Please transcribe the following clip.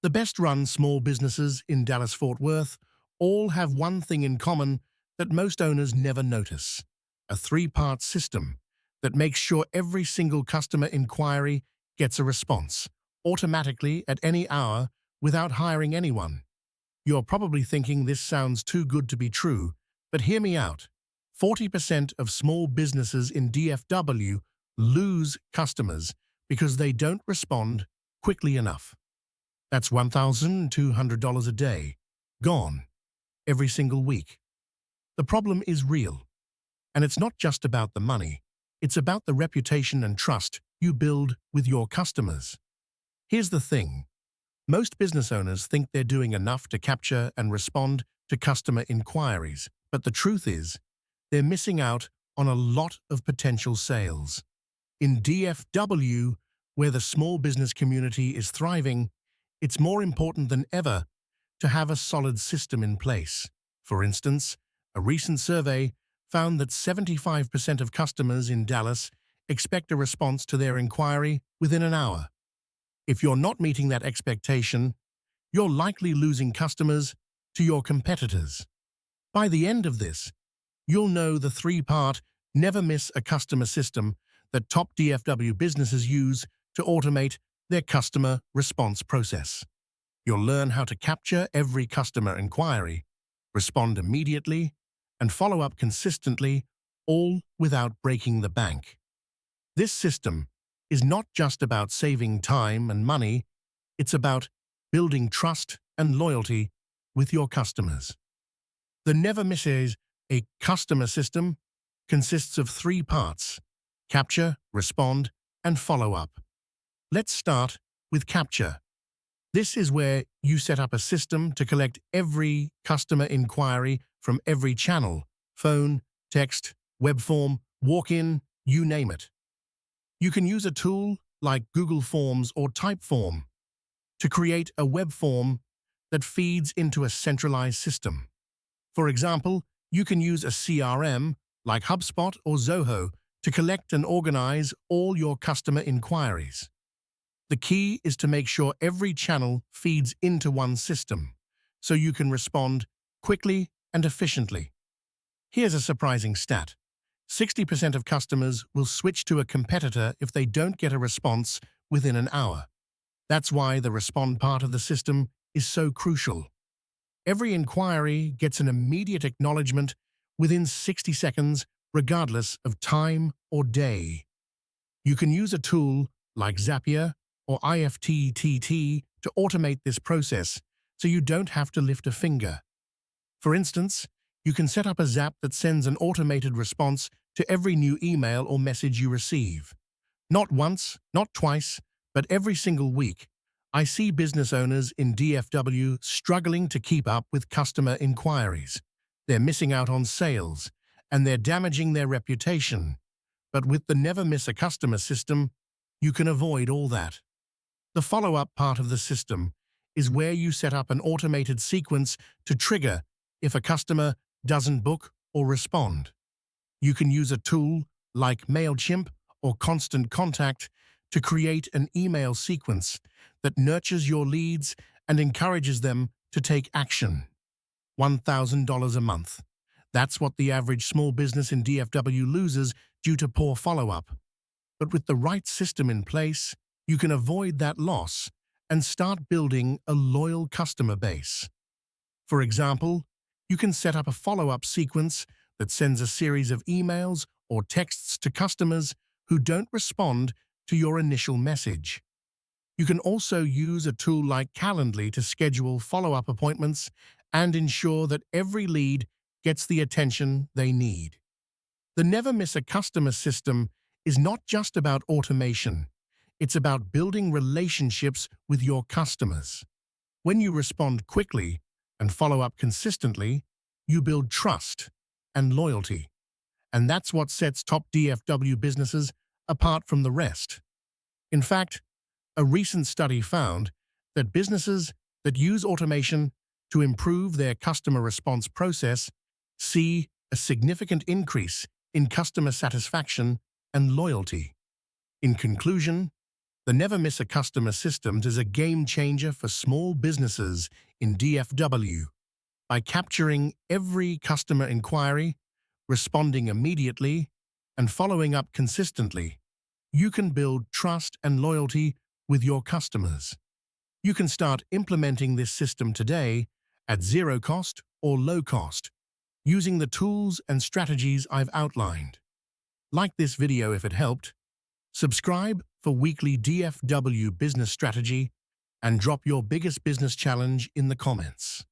The best-run small businesses in Dallas-Fort Worth all have one thing in common that most owners never notice: a three-part system that makes sure every single customer inquiry gets a response automatically at any hour without hiring anyone. You're probably thinking this sounds too good to be true, but hear me out. 40% of small businesses in DFW lose customers because they don't respond quickly enough. That's $1,200 a day, gone, every single week. The problem is real, and it's not just about the money. It's about the reputation and trust you build with your customers. Here's the thing. Most business owners think they're doing enough to capture and respond to customer inquiries, but the truth is, they're missing out on a lot of potential sales. In DFW, where the small business community is thriving, it's more important than ever to have a solid system in place. For instance, a recent survey found that 75% of customers in Dallas expect a response to their inquiry within an hour. If you're not meeting that expectation, you're likely losing customers to your competitors. By the end of this, you'll know the three-part never miss a customer system that top DFW businesses use to automate their customer response process. You'll learn how to capture every customer inquiry, respond immediately, and follow up consistently, all without breaking the bank. This system is not just about saving time and money, it's about building trust and loyalty with your customers. The Never Misses a Customer system consists of three parts: capture, respond, and follow up. Let's start with capture. This is where you set up a system to collect every customer inquiry from every channel: phone, text, web form, walk-in, you name it. You can use a tool like Google Forms or Typeform to create a web form that feeds into a centralized system. For example, you can use a CRM like HubSpot or Zoho to collect and organize all your customer inquiries. The key is to make sure every channel feeds into one system, so you can respond quickly and efficiently. Here's a surprising stat. 60% of customers will switch to a competitor if they don't get a response within an hour. That's why the respond part of the system is so crucial. Every inquiry gets an immediate acknowledgement within 60 seconds, regardless of time or day. You can use a tool like Zapier or IFTTT to automate this process, so you don't have to lift a finger. For instance, you can set up a Zap that sends an automated response to every new email or message you receive. Not once, not twice, but every single week, I see business owners in DFW struggling to keep up with customer inquiries. They're missing out on sales, and they're damaging their reputation. But with the Never Miss a Customer system, you can avoid all that. The follow-up part of the system is where you set up an automated sequence to trigger if a customer doesn't book or respond. You can use a tool like MailChimp or Constant Contact to create an email sequence that nurtures your leads and encourages them to take action. $1,000 a month. That's what the average small business in DFW loses due to poor follow-up. But with the right system in place, you can avoid that loss and start building a loyal customer base. For example, you can set up a follow-up sequence that sends a series of emails or texts to customers who don't respond to your initial message. You can also use a tool like Calendly to schedule follow-up appointments and ensure that every lead gets the attention they need. The Never Miss a Customer system is not just about automation. It's about building relationships with your customers. When you respond quickly and follow up consistently, you build trust and loyalty. And that's what sets top DFW businesses apart from the rest. In fact, a recent study found that businesses that use automation to improve their customer response process see a significant increase in customer satisfaction and loyalty. In conclusion, The Never Miss a Customer systems is a game changer for small businesses in DFW. By capturing every customer inquiry, responding immediately, and following up consistently, you can build trust and loyalty with your customers. You can start implementing this system today at zero cost or low cost, using the tools and strategies I've outlined. Like this video if it helped, subscribe for weekly DFW business strategy, and drop your biggest business challenge in the comments.